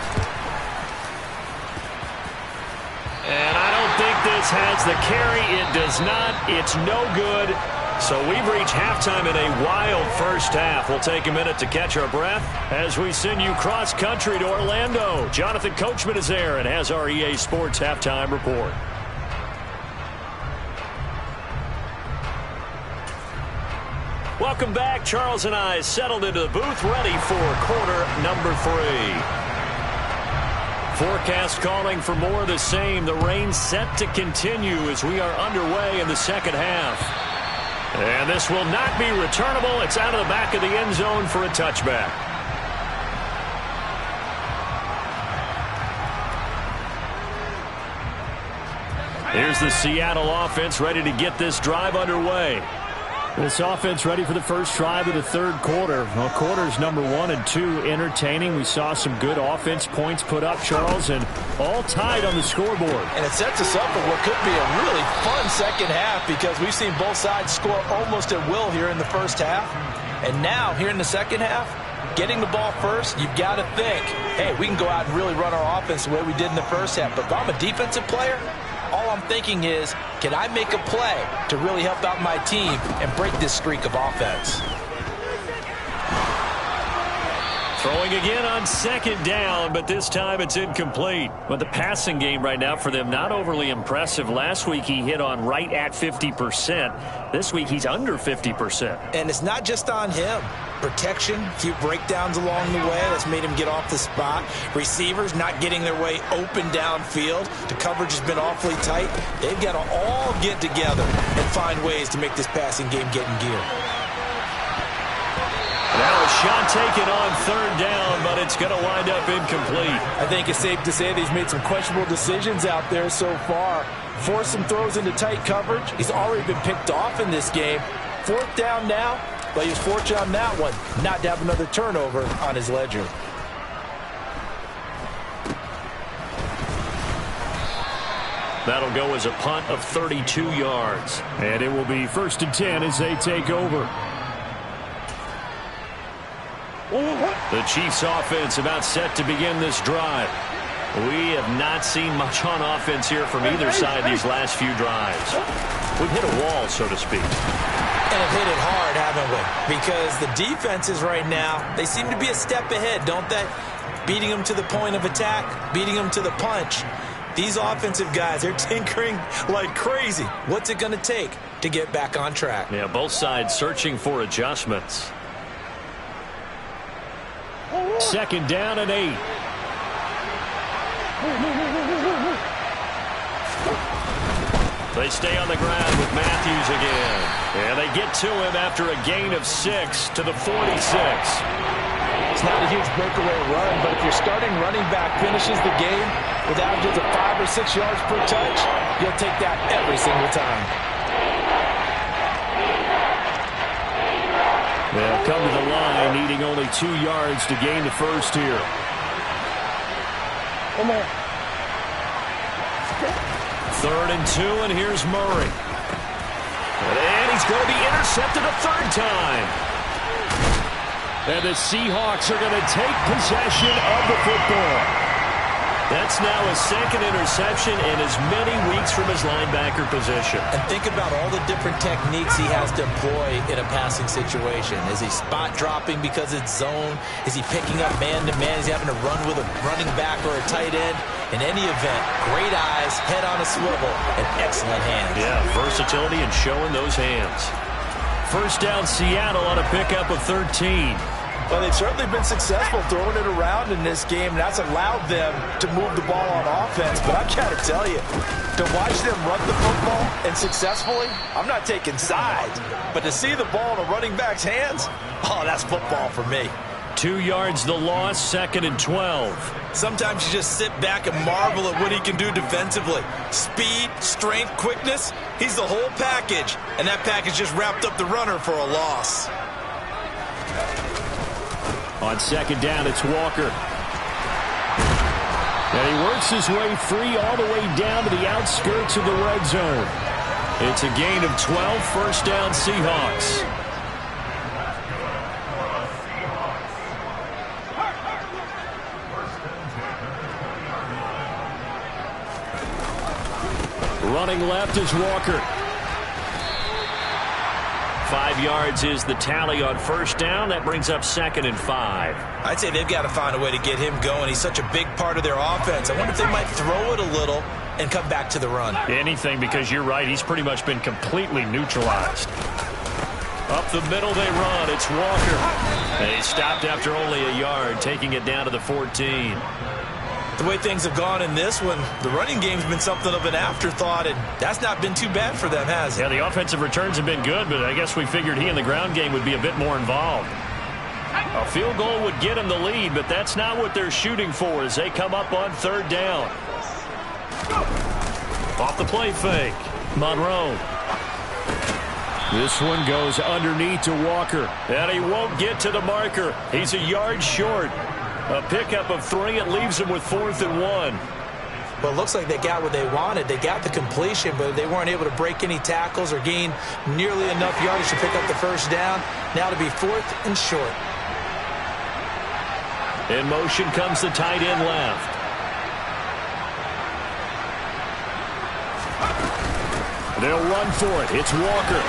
Speaker 4: And I don't think this has the carry. It does not. It's no good. So we've reached halftime in a wild first half. We'll take a minute to catch our breath as we send you cross-country to Orlando. Jonathan Coachman is there and has our EA Sports halftime report. Welcome back. Charles and I settled into the booth, ready for quarter number 3. Forecast calling for more of the same. The rain set to continue as we are underway in the second half. And this will not be returnable. It's out of the back of the end zone for a touchback. Here's the Seattle offense ready to get this drive underway.
Speaker 5: This offense ready for the first drive of the third quarter. Well, quarters number 1 and 2 entertaining. We saw some good offense points put up, Charles, and all tied on the scoreboard.
Speaker 3: And it sets us up for what could be a really fun second half because we've seen both sides score almost at will here in the first half. And now, here in the second half, getting the ball first, you've got to think, hey, we can go out and really run our offense the way we did in the first half. But if I'm a defensive player, all I'm thinking is, can I make a play to really help out my team and break this streak of offense?
Speaker 5: Throwing again on second down, but this time it's incomplete. But the passing game right now for them, not overly impressive. Last week he hit on right at 50%. This week he's under 50%.
Speaker 2: And it's not just on him. Protection, a few breakdowns along the way. That's made him get off the spot. Receivers not getting their way open downfield. The coverage has been awfully tight. They've got to all get together and find ways to make this passing game get in gear.
Speaker 5: Now a shot taken on third down, but it's going to wind up incomplete.
Speaker 3: I think it's safe to say that he's made some questionable decisions out there so far. Forced some throws into tight coverage. He's already been picked off in this game. Fourth down now, but he was fortunate on that one not to have another turnover on his ledger.
Speaker 5: That'll go as a punt of 32 yards.
Speaker 1: And it will be 1st and 10 as they take over.
Speaker 5: The Chiefs offense about set to begin this drive. We have not seen much on offense here from either side these last few drives. We've hit a wall, so to speak.
Speaker 2: And have hit it hard, haven't we? Because the defenses right now, they seem to be a step ahead, don't they? Beating them to the point of attack, beating them to the punch. These offensive guys, they're tinkering like crazy. What's it going to take to get back on track?
Speaker 5: Yeah, both sides searching for adjustments.
Speaker 1: 2nd down and 8.
Speaker 5: They stay on the ground with Matthews again. And they get to him after a gain of 6 to the 46.
Speaker 3: It's not a huge breakaway run, but if your starting running back finishes the game with averages of 5 or 6 yards per touch, you'll take that every single time.
Speaker 1: They'll come to the line, needing only 2 yards to gain the first here.
Speaker 3: Come on.
Speaker 5: 3rd and 2, and here's Murray. And he's going to be intercepted a third time.
Speaker 1: And the Seahawks are going to take possession of the football.
Speaker 5: That's now his 2nd interception in as many weeks from his linebacker position.
Speaker 2: And think about all the different techniques he has to employ in a passing situation. Is he spot dropping because it's zone? Is he picking up man-to-man? Is he having to run with a running back or a tight end? In any event, great eyes, head on a swivel, and excellent hands.
Speaker 5: Yeah, versatility and showing those hands. 1st down Seattle on a pickup of 13.
Speaker 3: Well, they've certainly been successful throwing it around in this game, and that's allowed them to move the ball on offense. But I've got to tell you, to watch them run the football and successfully, I'm not taking sides. But to see the ball in a running back's hands, oh, that's football for me.
Speaker 5: 2 yards the loss, 2nd and 12.
Speaker 2: Sometimes you just sit back and marvel at what he can do defensively. Speed, strength, quickness, he's the whole package. And that package just wrapped up the runner for a loss.
Speaker 1: On 2nd down, it's Walker. And he works his way free all the way down to the outskirts of the red zone.
Speaker 5: It's a gain of 12, 1st down Seahawks.
Speaker 1: Running left is Walker.
Speaker 5: 5 yards is the tally on 1st down. That brings up 2nd and 5.
Speaker 2: I'd say they've got to find a way to get him going. He's such a big part of their offense. I wonder if they might throw it a little and come back to the run.
Speaker 5: Anything, because you're right. He's pretty much been completely neutralized. Up the middle they run. It's Walker. They stopped after only a yard, taking it down to the 14.
Speaker 2: The way things have gone in this one, the running game's been something of an afterthought, and that's not been too bad for them, has it?
Speaker 5: Yeah, the offensive returns have been good, but I guess we figured he in the ground game would be a bit more involved. A field goal would get him the lead, but that's not what they're shooting for as they come up on 3rd down. Off the play fake. Monroe.
Speaker 1: This one goes underneath to Walker.
Speaker 5: And he won't get to the marker. He's a yard short. A pickup of 3. It leaves him with 4th and 1.
Speaker 2: Well, it looks like they got what they wanted. They got the completion, but they weren't able to break any tackles or gain nearly enough yardage to pick up the 1st down. Now to be 4th and short.
Speaker 5: In motion comes the tight end left.
Speaker 1: They'll run for it. It's Walker.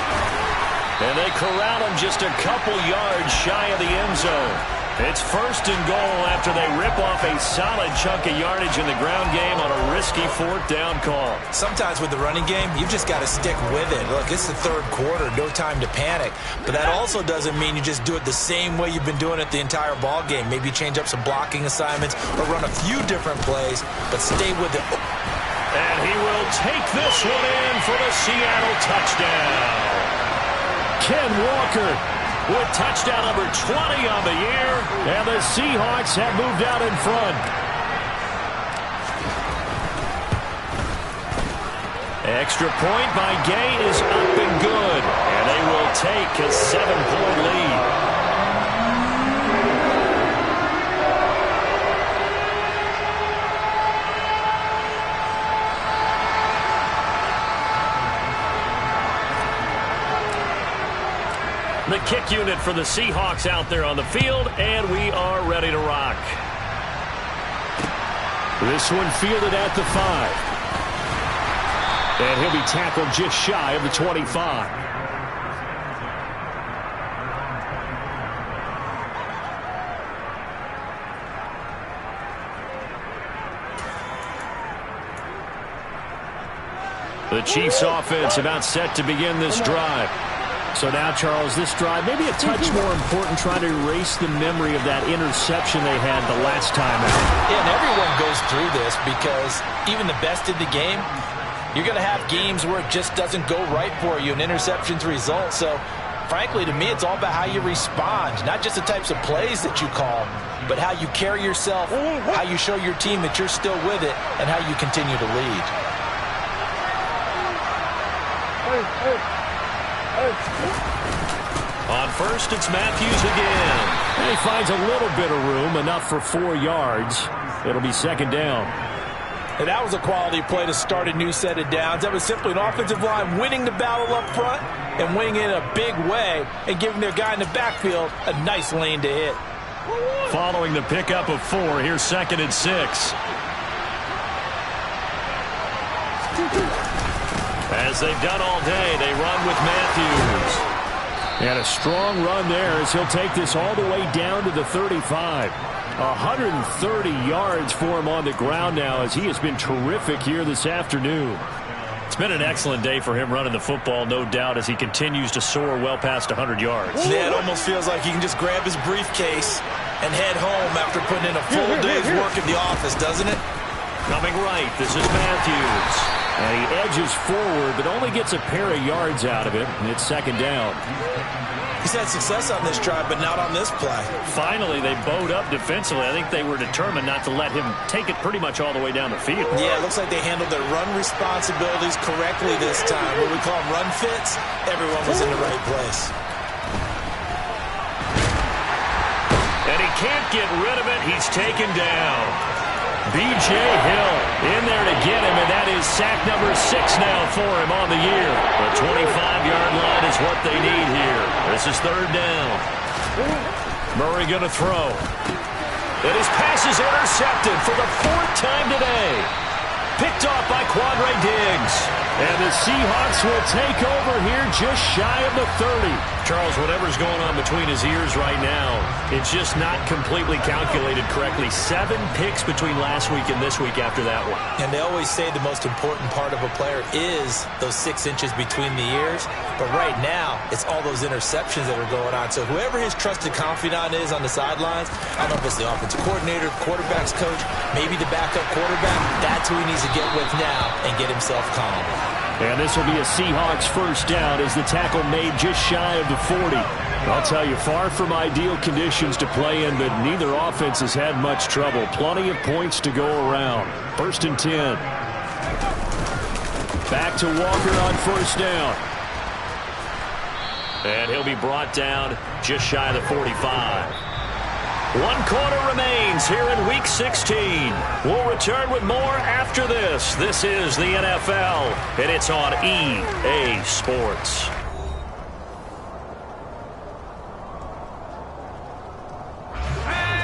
Speaker 5: And they corral him just a couple yards shy of the end zone. It's first and goal after they rip off a solid chunk of yardage in the ground game on a risky fourth down call.
Speaker 2: Sometimes with the running game, you've just got to stick with it. Look, it's the third quarter, no time to panic. But that also doesn't mean you just do it the same way you've been doing it the entire ball game. Maybe change up some blocking assignments or run a few different plays, but stay with it.
Speaker 5: And he will take this one in for the Seattle touchdown.
Speaker 1: Ken Walker with touchdown number 20 on the year, and the Seahawks have moved out in front. Extra point by Gay is up and good, and they will take a 7-point lead. The kick unit for the Seahawks out there on the field, and we are ready to rock. This one fielded at the 5. And he'll be tackled just shy of the 25. The Chiefs offense about set to begin this drive. So now, Charles, this drive, maybe a touch more important, trying to erase the memory of that interception they had the last time out.
Speaker 3: Yeah, and everyone goes through this because even the best in the game, you're going to have games where it just doesn't go right for you, and interceptions result. So, frankly, to me, it's all about how you respond, not just the types of plays that you call, but how you carry yourself, how you show your team that you're still with it, and how you continue to lead.
Speaker 5: On first, it's Matthews again.
Speaker 1: And he finds a little bit of room, enough for 4 yards. It'll be second down.
Speaker 3: And that was a quality play to start a new set of downs. That was simply an offensive line winning the battle up front and winning it in a big way and giving their guy in the backfield a nice lane to hit.
Speaker 5: Following the pickup of 4, here's second and 6. As they've done all day, they run with Matthews.
Speaker 1: And a strong run there as he'll take this all the way down to the 35. 130 yards for him on the ground now as he has been terrific here this afternoon.
Speaker 5: It's been an excellent day for him running the football, no doubt, as he continues to soar well past 100 yards.
Speaker 2: Yeah, it almost feels like he can just grab his briefcase and head home after putting in a full day's work in the office, doesn't it?
Speaker 5: Coming right, this is Matthews.
Speaker 1: And he edges forward, but only gets a pair of yards out of it, and it's second down.
Speaker 2: He's had success on this drive, but not on this play.
Speaker 5: Finally, they bowed up defensively. I think they were determined not to let him take it pretty much all the way down the field.
Speaker 2: Yeah, it looks like they handled their run responsibilities correctly this time. What we call them run fits, everyone was in the right place.
Speaker 5: And he can't get rid of it. He's taken down. B.J. Hill in there to get him, and that is sack number 6 now for him on the year. The 25-yard line is what they need here. This is third down. Murray going to throw. And his pass is intercepted for the 4th time today. Picked off by Quandre Diggs.
Speaker 1: And the Seahawks will take over here just shy of the 30.
Speaker 5: Charles, whatever's going on between his ears right now, it's just not completely calculated correctly. 7 picks between last week and this week after that one.
Speaker 2: And they always say the most important part of a player is those 6 inches between the ears. But right now, it's all those interceptions that are going on. So whoever his trusted confidant is on the sidelines, I don't know if it's the offensive coordinator, quarterback's coach, maybe the backup quarterback, that's who he needs to get with now and get himself calm.
Speaker 1: And this will be a Seahawks first down as the tackle made just shy of the 40. I'll tell you, far from ideal conditions to play in, but neither offense has had much trouble. Plenty of points to go around. First and 10. Back to Walker on first down.
Speaker 5: And he'll be brought down just shy of the 45. 1 quarter remains here in Week 16. We'll return with more after this. This is the NFL, and it's on EA Sports.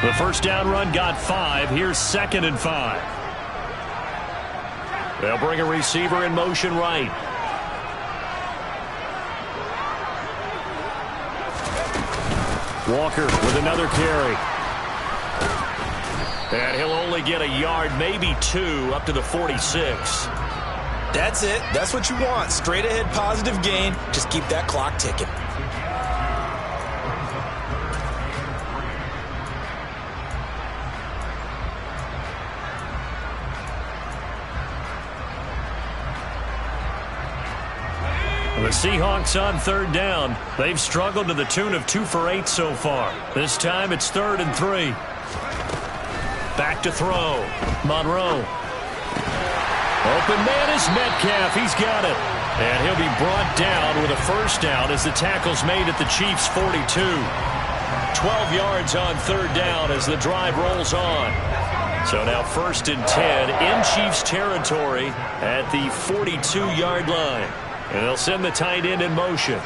Speaker 5: The first down run got 5. Here's second and 5. They'll bring a receiver in motion right.
Speaker 1: Walker with another carry.
Speaker 4: And he'll only get a yard, maybe 2, up to the 46.
Speaker 2: That's it. That's what you want. Straight ahead positive gain. Just keep that clock ticking.
Speaker 4: The Seahawks on 3rd down. They've struggled to the tune of 2 for 8 so far. This time it's 3rd and 3. Back to throw. Monroe. Open man is Metcalf. He's got it. And he'll be brought down with a first down as the tackle's made at the Chiefs' 42. 12 yards on 3rd down as the drive rolls on. So now 1st and 10 in Chiefs territory at the 42-yard line. And they'll send the tight end in motion.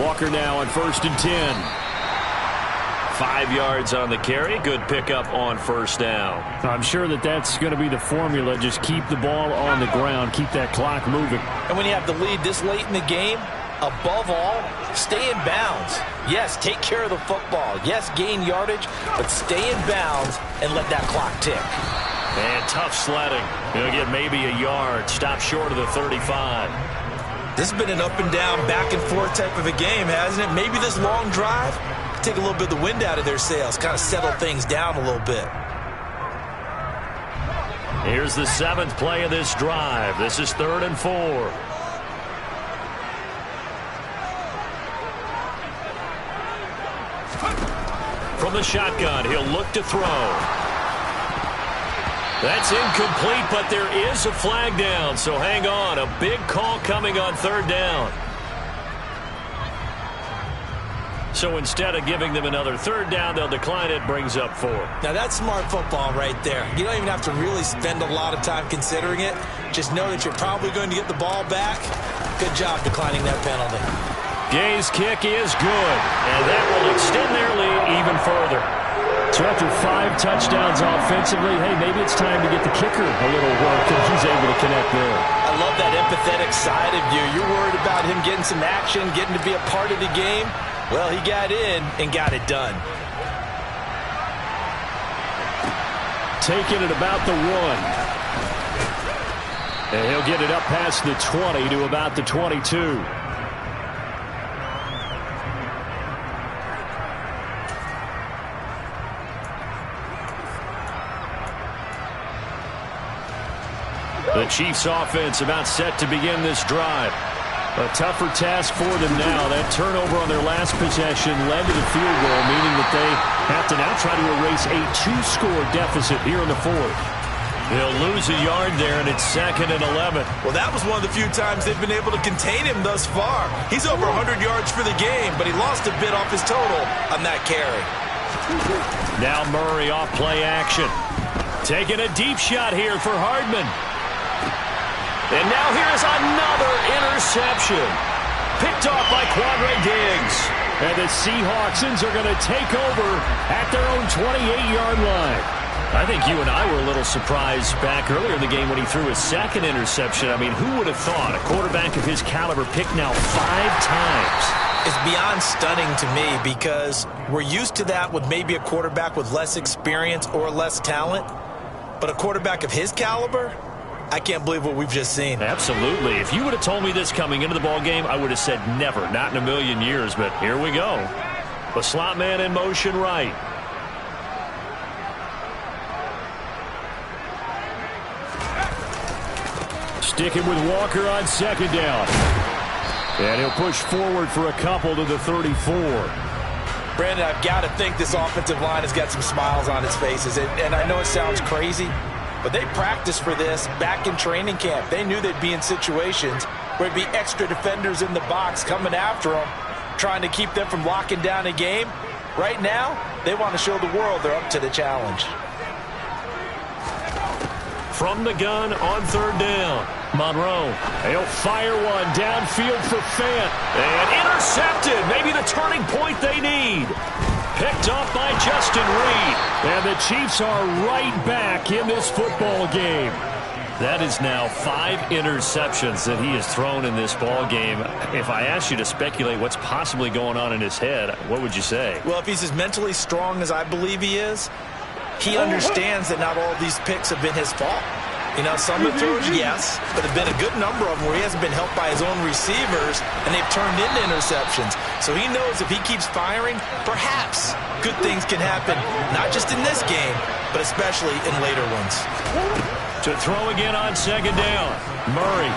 Speaker 1: Walker now on 1st and 10.
Speaker 4: 5 yards on the carry. Good pickup on first down.
Speaker 1: I'm sure that's going to be the formula. Just keep the ball on the ground. Keep that clock moving.
Speaker 3: And when you have the lead this late in the game, above all, stay in bounds. Yes, take care of the football. Yes, gain yardage, but stay in bounds and let that clock tick.
Speaker 4: And tough sledding. He'll get maybe a yard. Stop short of the 35.
Speaker 2: This has been an up and down, back and forth type of a game, hasn't it? Maybe this long drive take a little bit of the wind out of their sails, kind of settle things down a little bit.
Speaker 4: Here's the 7th play of this drive. This is 3rd and 4. From the shotgun, he'll look to throw. That's incomplete, but there is a flag down, so hang on. A big call coming on 3rd down. So instead of giving them another 3rd down, they'll decline it, brings up 4.
Speaker 2: Now that's smart football right there. You don't even have to really spend a lot of time considering it. Just know that you're probably going to get the ball back. Good job declining that penalty.
Speaker 4: Gay's kick is good, and that will extend their lead even further.
Speaker 1: So after 5 touchdowns offensively, hey, maybe it's time to get the kicker a little work, and he's able to connect there.
Speaker 3: I love that empathetic side of you. You're worried about him getting some action, getting to be a part of the game. Well, he got in and got it done.
Speaker 1: Taking it about the 1. And he'll get it up past the 20 to about the 22.
Speaker 4: The Chiefs offense about set to begin this drive. A tougher task for them now. That turnover on their last possession led to the field goal, meaning that they have to now try to erase a 2-score deficit here in the 4th. They'll lose a yard there, and it's 2nd and 11.
Speaker 2: Well, that was one of the few times they've been able to contain him thus far. He's over 100 yards for the game, but he lost a bit off his total on that carry.
Speaker 4: Now Murray off play action. Taking a deep shot here for Hardman. And now here's another interception. Picked off by Quandre Diggs.
Speaker 1: And the Seahawksons are going to take over at their own 28-yard line.
Speaker 4: I think you and I were a little surprised back earlier in the game when he threw his 2nd interception. I mean, who would have thought a quarterback of his caliber picked now 5 times?
Speaker 2: It's beyond stunning to me because we're used to that with maybe a quarterback with less experience or less talent. But a quarterback of his caliber, I can't believe what we've just seen.
Speaker 4: Absolutely. If you would have told me this coming into the ball game, I would have said never, not in a million years. But here we go. The slot man in motion right.
Speaker 1: Sticking with Walker on 2nd down. And he'll push forward for a couple to the 34.
Speaker 3: Brandon, I've got to think this offensive line has got some smiles on its faces. And I know it sounds crazy, but they practiced for this back in training camp. They knew they'd be in situations where there'd be extra defenders in the box coming after them, trying to keep them from locking down a game. Right now, they want to show the world they're up to the challenge.
Speaker 4: From the gun on 3rd down. Monroe. He'll fire one downfield for Fant. And intercepted. Maybe the turning point they need. Picked off by Justin Reed.
Speaker 1: And the Chiefs are right back in this football game.
Speaker 5: That is now 5 interceptions that he has thrown in this ball game. If I asked you to speculate what's possibly going on in his head, what would you say?
Speaker 2: Well, if he's as mentally strong as I believe he is, he understands that not all of these picks have been his fault. You know, some of the throws, yes, but there have been a good number of them where he hasn't been helped by his own receivers, and they've turned into interceptions. So he knows if he keeps firing, perhaps good things can happen, not just in this game, but especially in later ones.
Speaker 5: To throw again on second down, Murray.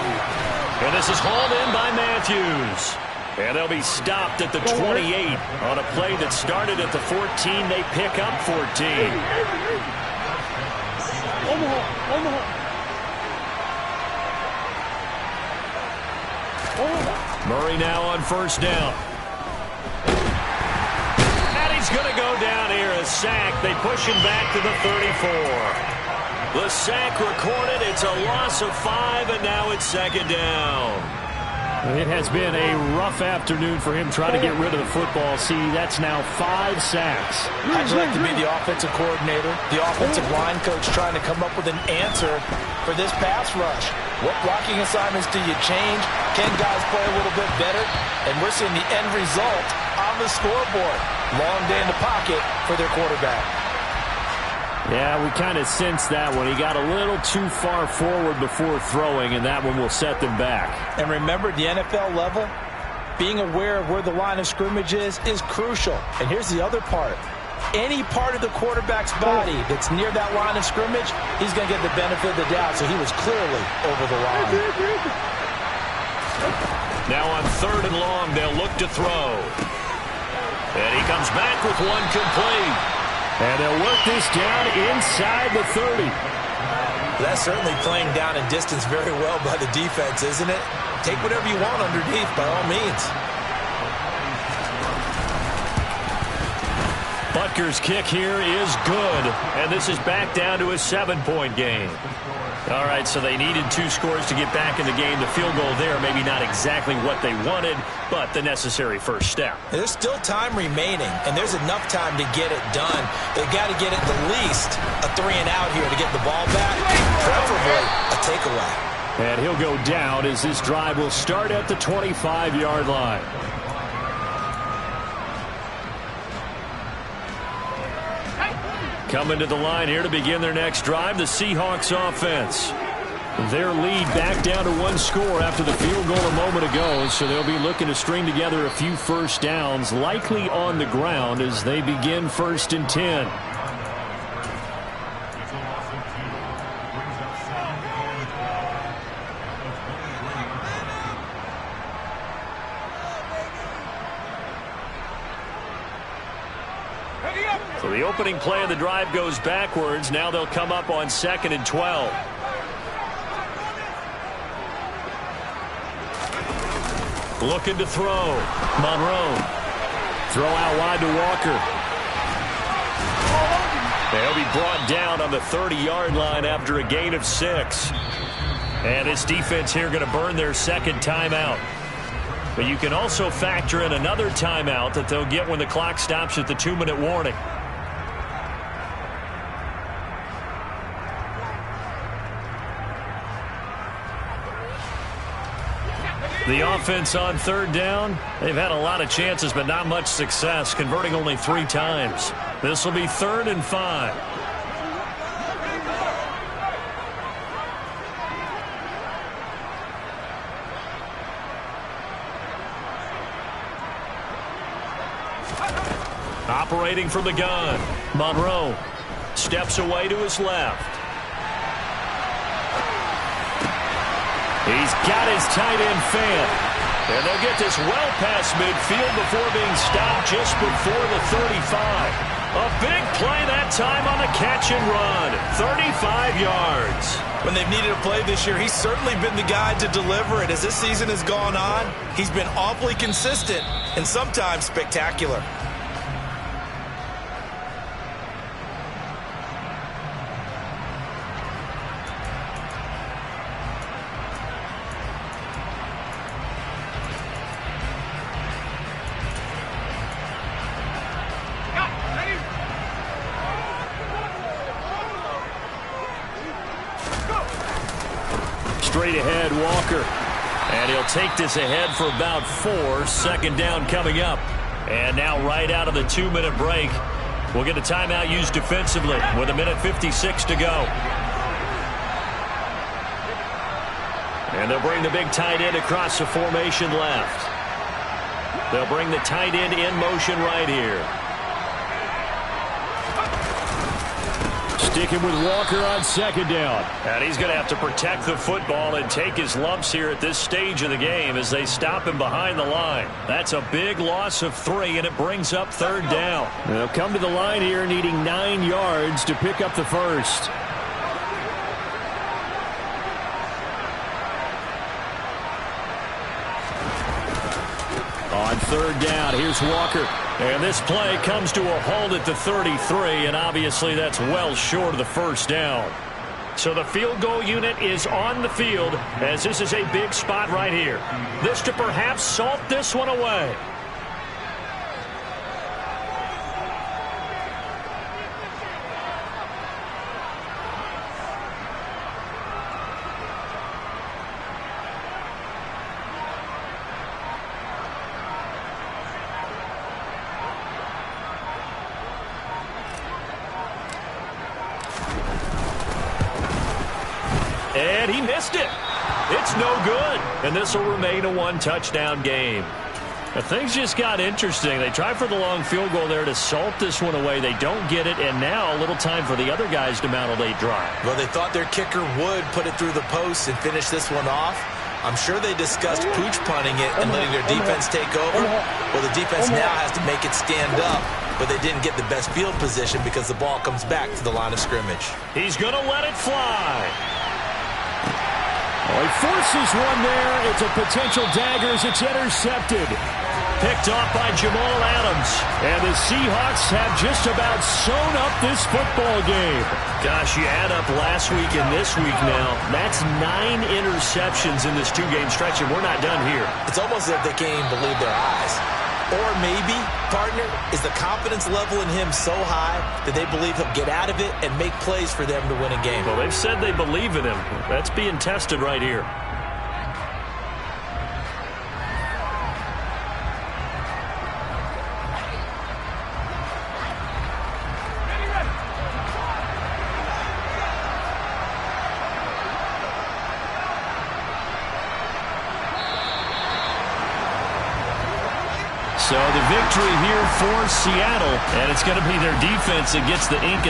Speaker 5: And this is hauled in by Matthews. And they'll be stopped at the 28 on a play that started at the 14. They pick up 14. Murray now on first down. And he's going to go down here, a sack. They push him back to the 34. The sack recorded. It's a loss of 5, and now it's second down.
Speaker 1: It has been a rough afternoon for him trying to get rid of the football. See, that's now 5 sacks.
Speaker 3: I'd like to be the offensive coordinator, the offensive line coach trying to come up with an answer for this pass rush. What blocking assignments do you change? Can guys play a little bit better? And we're seeing the end result on the scoreboard. Long day in the pocket for their quarterback.
Speaker 1: Yeah, we kind of sensed that one. He got a little too far forward before throwing, and that one will set them back.
Speaker 3: And remember, at the NFL level, being aware of where the line of scrimmage is crucial. And here's the other part. Any part of the quarterback's body that's near that line of scrimmage, he's going to get the benefit of the doubt. So he was clearly over the line.
Speaker 5: Now on third and long, they'll look to throw. And he comes back with one complete.
Speaker 1: And they'll work this down inside the 30.
Speaker 2: That's certainly playing down in distance very well by the defense, isn't it? Take whatever you want underneath, by all means.
Speaker 5: Butker's kick here is good, and this is back down to a 7-point game. All right, so they needed 2 scores to get back in the game. The field goal there, maybe not exactly what they wanted, but the necessary first step.
Speaker 2: There's still time remaining, and there's enough time to get it done. They've got to get at the least a 3-and-out here to get the ball back, preferably a takeaway.
Speaker 1: And he'll go down as this drive will start at the 25-yard line.
Speaker 5: Coming to the line here to begin their next drive, the Seahawks offense. Their lead back down to 1 score after the field goal a moment ago, so they'll be looking to string together a few first downs, likely on the ground as they begin 1st and 10. So the opening play of the drive goes backwards. Now they'll come up on 2nd and 12. Looking to throw. Monroe.
Speaker 1: Throw out wide to Walker.
Speaker 5: They'll be brought down on the 30-yard line after a gain of 6. And this defense here going to burn their 2nd timeout. But you can also factor in another timeout that they'll get when the clock stops at the 2-minute warning. The offense on 3rd down, they've had a lot of chances but not much success, converting only 3 times. This will be 3rd and 5. Operating from the gun, Monroe steps away to his left. He's got his tight end fan. And they'll get this well past midfield before being stopped just before the 35. A big play that time on the catch and run. 35 yards.
Speaker 2: When they've needed a play this year, he's certainly been the guy to deliver it. As this season has gone on, he's been awfully consistent and sometimes spectacular.
Speaker 1: straight ahead, Walker.
Speaker 4: And he'll take this ahead for about 4. Second down coming up. And now right out of the 2-minute break, we'll get a timeout used defensively with 1:56 to go. And they'll bring the big tight end across the formation left. They'll bring the tight end in motion right here.
Speaker 1: Sticking with Walker on second down.
Speaker 4: And he's going to have to protect the football and take his lumps here at this stage of the game as they stop him behind the line. That's a big loss of 3, and it brings up third down.
Speaker 1: They'll come to the line here needing 9 yards to pick up the first. On third down, here's Walker.
Speaker 4: And this play comes to a halt at the 33, and obviously that's well short of the first down. So the field goal unit is on the field as this is a big spot right here. This to perhaps salt this one away. And he missed it. It's no good. And this will remain a 1-touchdown game. But things just got interesting. They tried for the long field goal there to salt this one away. They don't get it, and now a little time for the other guys to mount a late drive.
Speaker 2: Well, they thought their kicker would put it through the post and finish this one off. I'm sure they discussed pooch punting it and letting their defense take over. Well, the defense now has to make it stand up, but they didn't get the best field position because the ball comes back to the line of scrimmage.
Speaker 4: He's going to let it fly.
Speaker 1: Well, he forces one there. It's a potential dagger as it's intercepted.
Speaker 4: Picked off by Jamal Adams.
Speaker 1: And the Seahawks have just about sewn up this football game.
Speaker 4: Gosh, you add up last week and this week now. That's 9 interceptions in this 2-game stretch, and we're not done here.
Speaker 2: It's almost as if they can't even believe their eyes. Or maybe, partner, is the confidence level in him so high that they believe he'll get out of it and make plays for them to win a game.
Speaker 4: Well, they've said they believe in him. That's being tested right here. So the victory here for Seattle, and it's going to be their defense that gets the ink